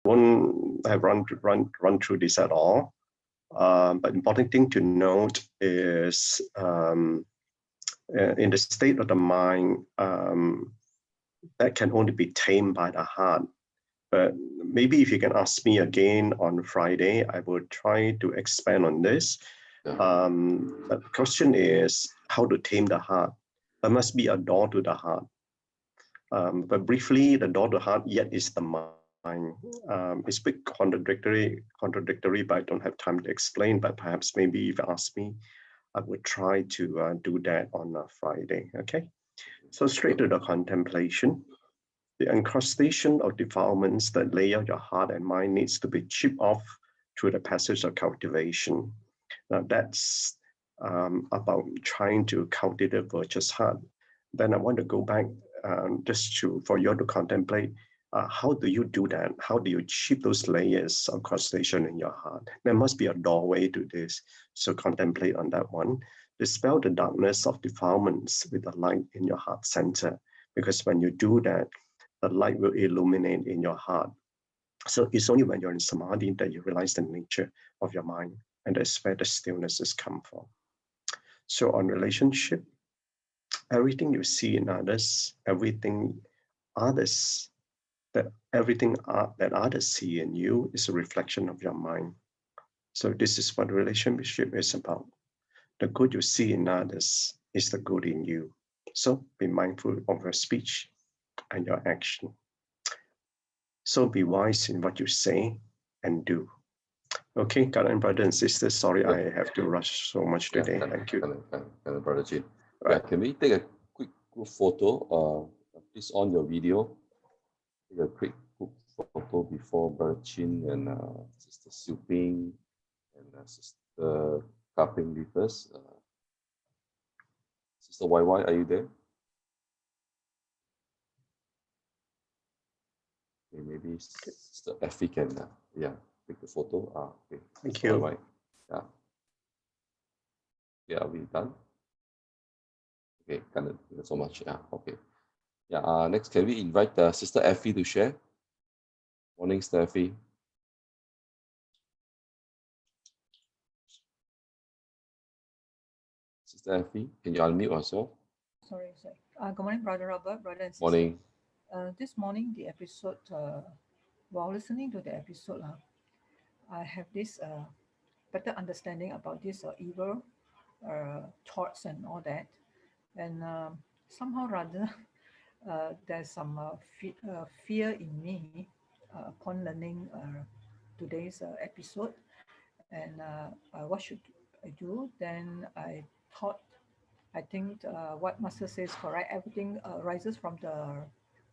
won't have run through this at all. But important thing to note is in the state of the mind, that can only be tamed by the heart. But maybe if you can ask me again on Friday, I will try to expand on this. The question is how to tame the heart. There must be a door to the heart. But briefly, the door to the heart yet is the mind. It's a bit contradictory, but I don't have time to explain. But perhaps maybe if you ask me, I would try to do that on a Friday. Okay, so straight to the contemplation. The incrustation of defilements that layer your heart and mind needs to be chipped off through the passage of cultivation. Now that's about trying to cultivate a virtuous heart. Then I want to go back just for you to contemplate. How do you do that? How do you chip those layers of crustation in your heart? There must be a doorway to this. So contemplate on that one. Dispel the darkness of defilements with the light in your heart center. Because when you do that, the light will illuminate in your heart. So it's only when you're in samadhi that you realize the nature of your mind, and that's where the stillness has come from. So on relationship, everything you see in others, everything that others see in you is a reflection of your mind. So this is what relationship is about. The good you see in others is the good in you. So be mindful of your speech and your action. So be wise in what you say and do. Okay, Gan En brothers and sisters, sorry I have to rush so much today. Thank you. BrotherChin. Right. Can we take a quick group photo? Please on your video. Take a quick group photo before BrotherChin and Sister Siu Ping and Sister Kaping with us. Sister YY, are you there? Okay, maybe Sister Effie can, take the photo. Okay. Thank Sister you. YY. Yeah, are we done? Okay, thank you so much. Okay. Next, can we invite Sister Effie to share? Morning, Sister Effie. Sister Effie, can you unmute yourself? Sorry. Good morning, Brother Robert, brother and sister. Morning. This morning, the episode, while listening to the episode, I have this better understanding about this evil thoughts and all that. And somehow rather, there's some fear in me upon learning today's episode. And what should I do? Then I think what Master says correct. Everything arises from the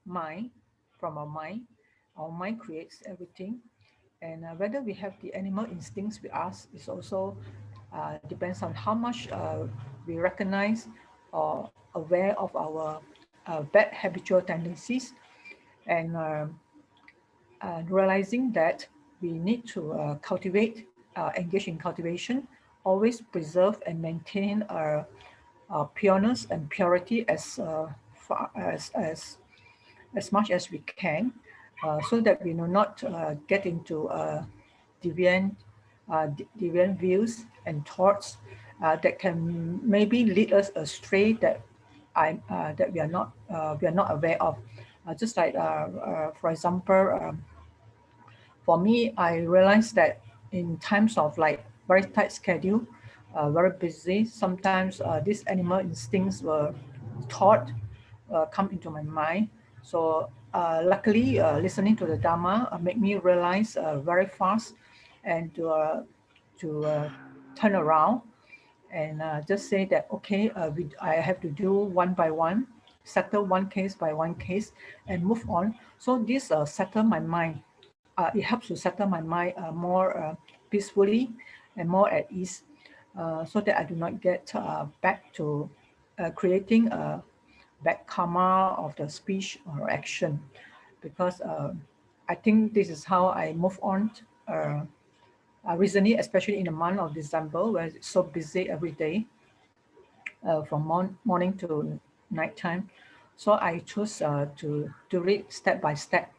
mind, from our mind. Our mind creates everything. And whether we have the animal instincts with us is also depends on how much we recognize or aware of our bad habitual tendencies, and realizing that we need to engage in cultivation, always preserve and maintain our pureness and purity as far as much as we can, so that we do not get into deviant views and thoughts that can maybe lead us astray that we are not aware of. Just like for example, for me, I realized that in times of like very tight schedule, very busy, sometimes these animal instincts were thought come into my mind. So luckily, listening to the Dharma made me realize very fast and to turn around and just say that, okay, I have to do one by one, settle one case by one case and move on. So this settle my mind. It helps to settle my mind more peacefully and more at ease, so that I do not get back to creating a bad karma of the speech or action. Because I think this is how I move on recently, especially in the month of December, where it's so busy every day, from morning to nighttime. So I choose to read step by step.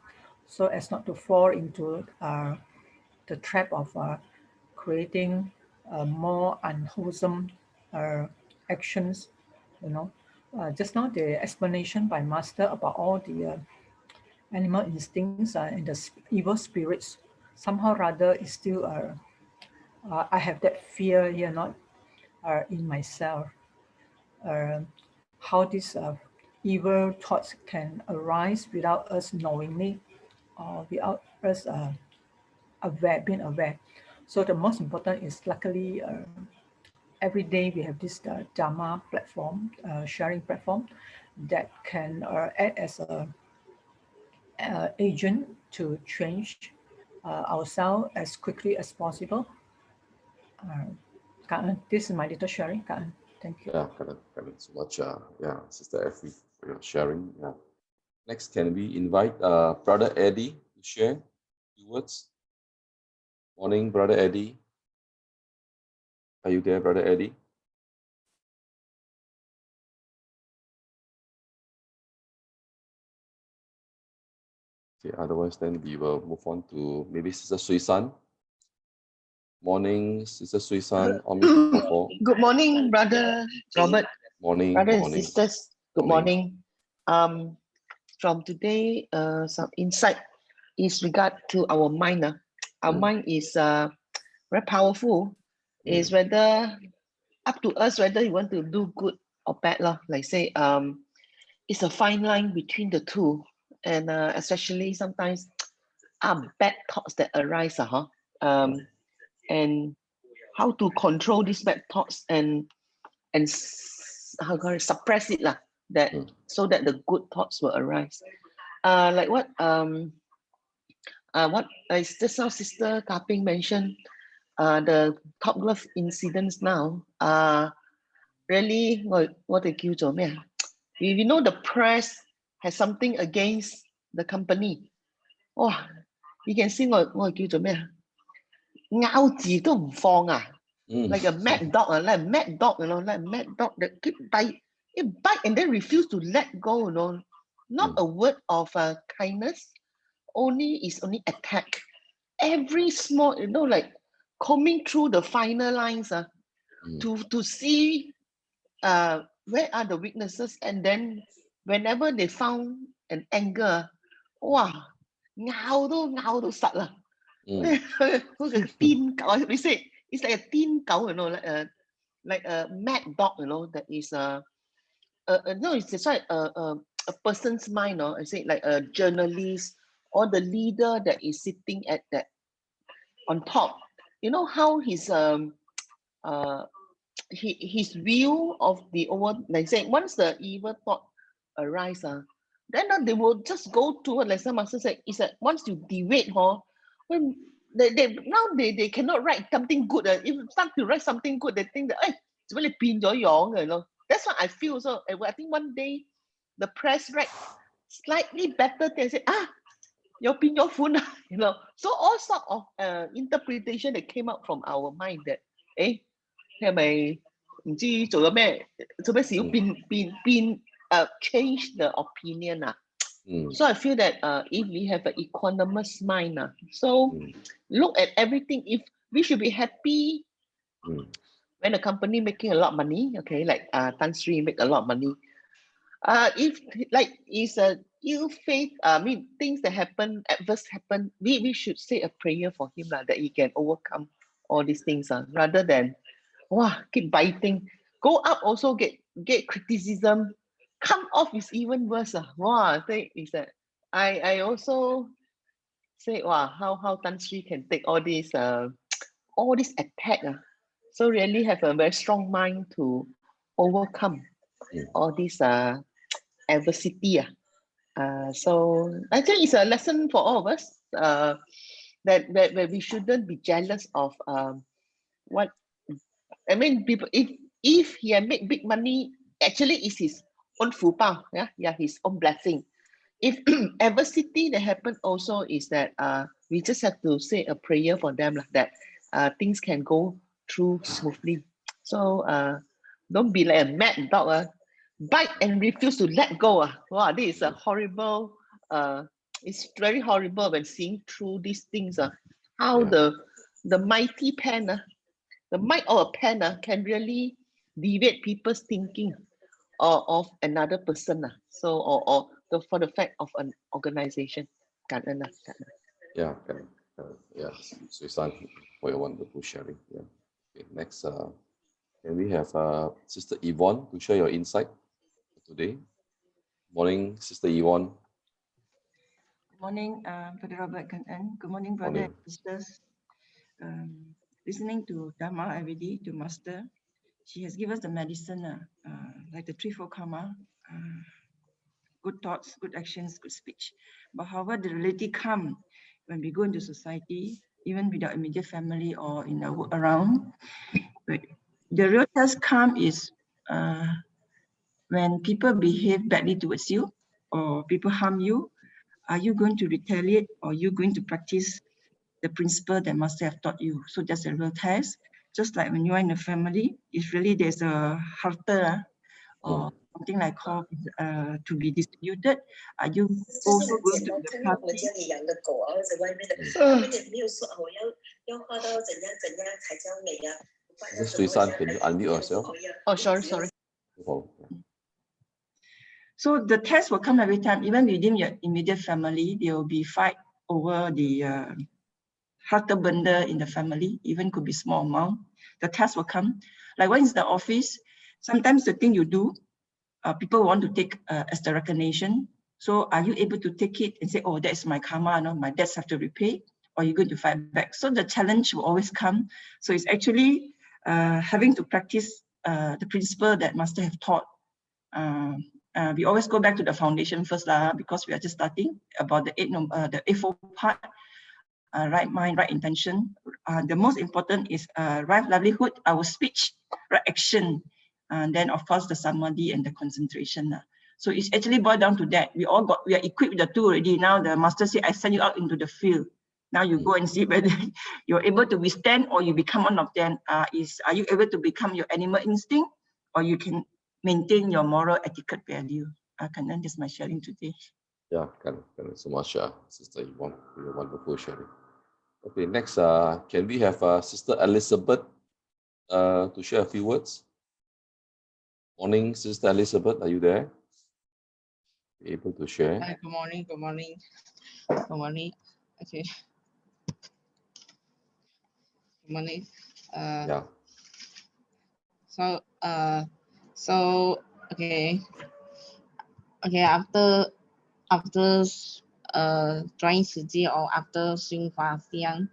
so as not to fall into the trap of creating more unwholesome actions. You know, just now the explanation by Master about all the animal instincts and the evil spirits, somehow rather is still I have that fear here, not in myself. How these evil thoughts can arise without us knowingly or without us being aware. So the most important is, luckily, every day we have this Dharma platform, sharing platform, that can act as a agent to change ourselves as quickly as possible. This is my little sharing. Thank you. Yeah, Gan En so much. Yeah, Sister Effie, for your sharing. Yeah. Next, can we invite Brother Eddie to share a few words? Morning, Brother Eddie. Are you there, Brother Eddie? Okay, otherwise then we will move on to maybe Sister Suisan. Morning, Sister Suisan. Good morning, Brother Robert. Morning, Brothers morning. and sisters, good morning. From today, some insight is regard to our mind. Our mind is very powerful. Is whether up to us whether you want to do good or bad. Like say, it's a fine line between the two, and especially sometimes bad thoughts that arise. And how to control these bad thoughts and how can I suppress it that so that the good thoughts will arise. Like what just now Sister Kaping mentioned, the top glove incidents now really what they叫做咩？ We know the press has something against the company. Oh, you can see 我叫做咩？咬字都唔放啊！ Like a mad dog, like a mad dog, like a mad dog that keep bite, it bite and then refuse to let go, Not a word of kindness, only attack. Every small, like combing through the finer lines to see where are the weaknesses, and then whenever they found an anger, wow, 咬到實啦。We say it's like a teen cow, like a mad dog, that is no, it's just like a person's mind, I say like a journalist or the leader that is sitting at that on top. You know how his view of the over, like say once the evil thought arise, then they will just go to what, like some master said, is that once you deviate, when they cannot write something good. If you start to write something good, they think that it's really been your That's what I feel. So I think one day the press write slightly better. They say your pin your phone, So all sort of interpretation that came out from our mind that change the opinion. So I feel that if we have an equanimous mind, so look at everything. If we should be happy when a company making a lot of money, okay, like Tan Sri make a lot of money. If like is a ill faith, things that happen, adverse happen, we should say a prayer for him that he can overcome all these things rather than keep biting. Go up also get criticism. Come off is even worse. Say is that I also say how Tan Sri can take all these attack. So really have a very strong mind to overcome all this adversity. So I think it's a lesson for all of us that we shouldn't be jealous of what people. If he make big money, actually it's his own fupao, his own blessing. If adversity that happen also is that we just have to say a prayer for them that things can go through smoothly. So don't be like a mad dog, bite and refuse to let go. Wow, this is a horrible it's very horrible when seeing through these things. How the mighty pen, the might of a pen can really deviate people's thinking or of another person. So or for the fact of an organization. Gan En. Yeah, yeah, Susan, for your wonderful sharing. Yeah. Okay, next, can we have Sister Yvonne to share your insight today? Morning, Sister Yvonne. Good morning, Brother Robert, Gan En. Good morning, brother and sisters. Listening to Dharma every day, to Master, she has given us the medicine, like the threefold karma, good thoughts, good actions, good speech. But however, the reality comes when we go into society, even with our immediate family or in our work around. But the real test comes is when people behave badly towards you or people harm you. Are you going to retaliate or are you going to practice the principle that Master have taught you? So that's a real test. Just like when you are in a family, if really there's a harta or something like call to be distributed, are you also going to be the party? Susan, can you unmute yourself? Oh, sorry. So the test will come every time, even within your immediate family, there will be fight over the harta benda in the family, even could be small amount. The test will come. Like when it's the office, sometimes the thing you do, people want to take as the recognition. So are you able to take it and say, oh, that's my karma, no, my debts have to repay, or you're going to fight back? So the challenge will always come. So it's actually having to practice the principle that Master have taught. We always go back to the foundation first, because we are just starting about the eightfold part. Right mind, right intention. The most important is right livelihood, our speech, right action, and then of course the samadhi and the concentration. So it's actually boiled down to that. We are equipped with the two already. Now the Master said, I send you out into the field. Now you go and see whether you're able to withstand or you become one of them. Are you able to become your animal instinct, or you can maintain your moral etiquette value? Gan En, this is my sharing today. Yeah, thank you so much, Sister Yvonne, for your wonderful sharing. Okay, next, can we have Sister Elizabeth to share a few words? Morning, Sister Elizabeth, are you there? Able to share? Hi, good morning. Okay. Good morning. Yeah. So okay. After trying Tzu Chi or after Xing Hua Xiang,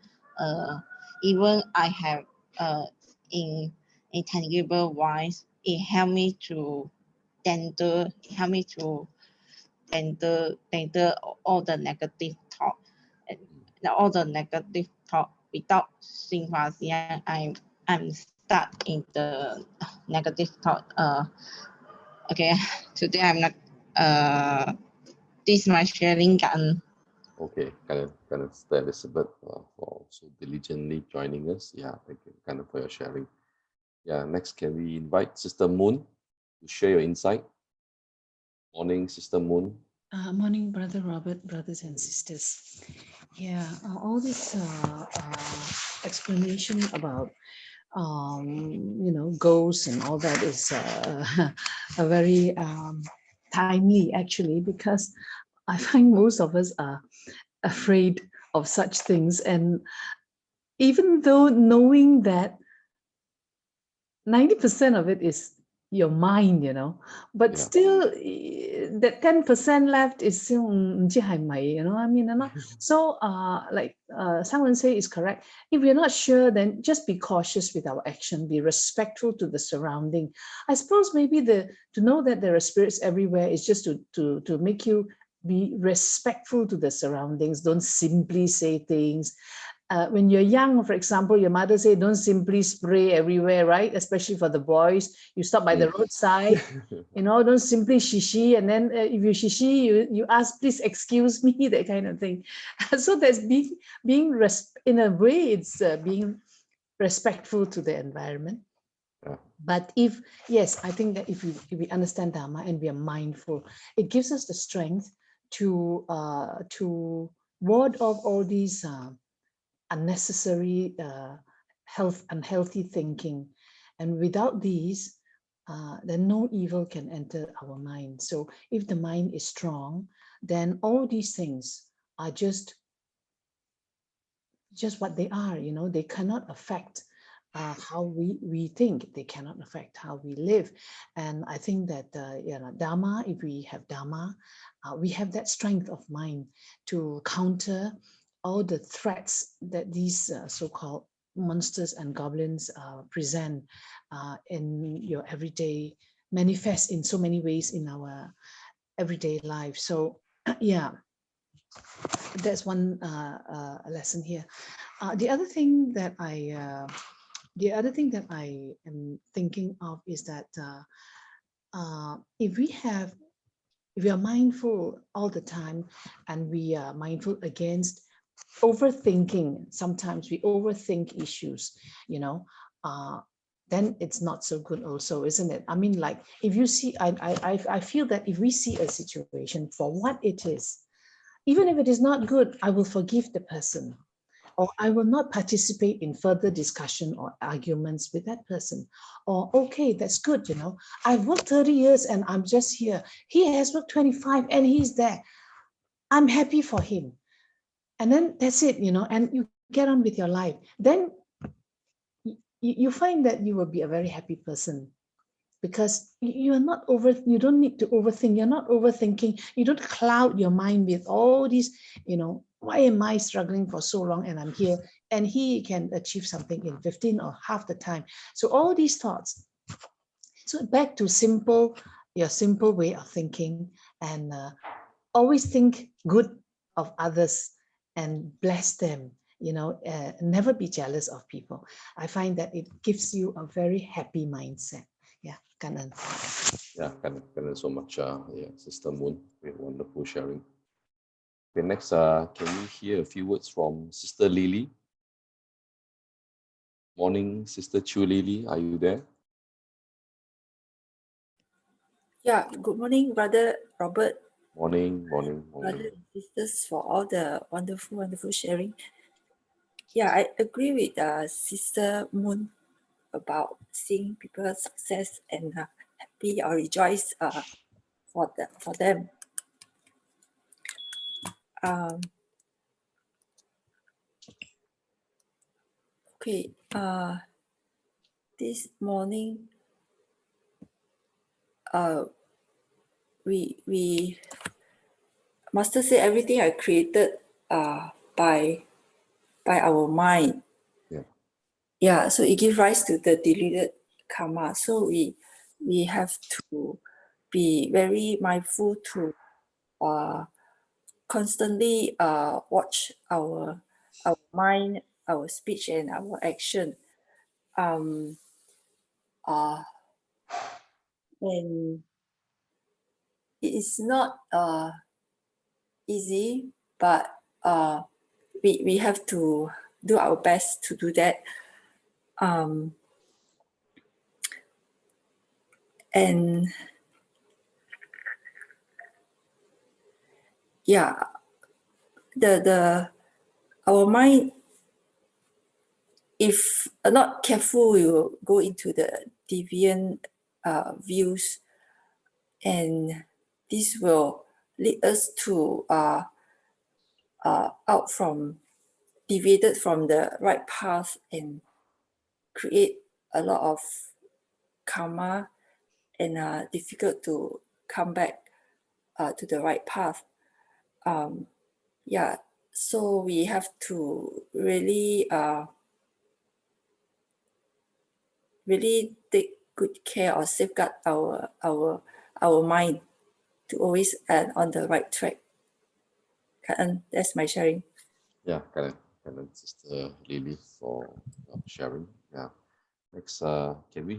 even I have in intangible wise, it helped me to tender all the negative thought, without Xing Hua Xiang. I'm stuck in the negative thought. Okay, today I'm not. This is my sharing. Okay, kind of Sister Elizabeth for so diligently joining us. Yeah, thank you, kind of, for your sharing. Yeah, next, can we invite Sister Moon to share your insight? Morning, Sister Moon. Morning, Brother Robert, brothers and sisters. Yeah, all this explanation about goals and all that is a very timely, actually, because I find most of us are afraid of such things. And even though knowing that 90% of it is your mind, but still that 10% left is still, I mean, so like someone say is correct. If we're not sure, then just be cautious with our action, be respectful to the surrounding. I suppose maybe to know that there are spirits everywhere is just to make you be respectful to the surroundings. Don't simply say things. When you're young, for example, your mother say, don't simply spray everywhere, right? Especially for the boys, you stop by the roadside, don't simply shishi. And then if you shishi, you ask, please excuse me, that kind of thing. So there's being in a way, it's being respectful to the environment. But yes, I think that if we understand Dharma and we are mindful, it gives us the strength to ward off all these unnecessary unhealthy thinking. And without these, then no evil can enter our mind. So if the mind is strong, then all these things are just what they are, you know. They cannot affect how we think. They cannot affect how we live. And I think that you know, Dharma, if we have Dharma, we have that strength of mind to counter all the threats that these so-called monsters and goblins present in your everyday, manifest in so many ways in our everyday life. So yeah, that's one lesson here. The other thing that I am thinking of is that if we are mindful all the time, and we are mindful against overthinking. Sometimes we overthink issues, you know, then it's not so good also, isn't it? I mean, like, if you see, I feel that if we see a situation for what it is, even if it is not good, I will forgive the person, or I will not participate in further discussion or arguments with that person. Or, okay, that's good, you know, I've worked 30 years and I'm just here. He has worked 25 and he's there. I'm happy for him. And then that's it, you know, and you get on with your life. Then you find that you will be a very happy person, because you don't need to overthink. You're not overthinking. You don't cloud your mind with all these, you know, why am I struggling for so long and I'm here, and he can achieve something in 15 or half the time. So all these thoughts. So back to your simple way of thinking, and always think good of others and bless them, you know, never be jealous of people. I find that it gives you a very happy mindset. Yeah, Gan En. Yeah, Gan En so much. Yeah, Sister Moon, with wonderful sharing. Okay, next, can we hear a few words from Sister Lily? Morning, Sister Chu Lily, are you there? Yeah, good morning, Brother Robert. Morning. Brothers and sisters, for all the wonderful sharing. Yeah, I agree with Sister Moon about seeing people's success and happy or rejoice for them. Okay, this morning, we Master said everything are created by our mind. Yeah, so it gives rise to the deluded karma. So we have to be very mindful to constantly watch our mind, our speech, and our action. And it is not easy, but we have to do our best to do that. And yeah, our mind, if not careful, we will go into the deviant views, and this will lead us to deviated from the right path and create a lot of karma, and difficult to come back to the right path. Yeah, so we have to really take good care or safeguard our mind to always on the right track. And that's my sharing. Yeah, Gan En, Sister Lily, for sharing. Yeah. Next, can we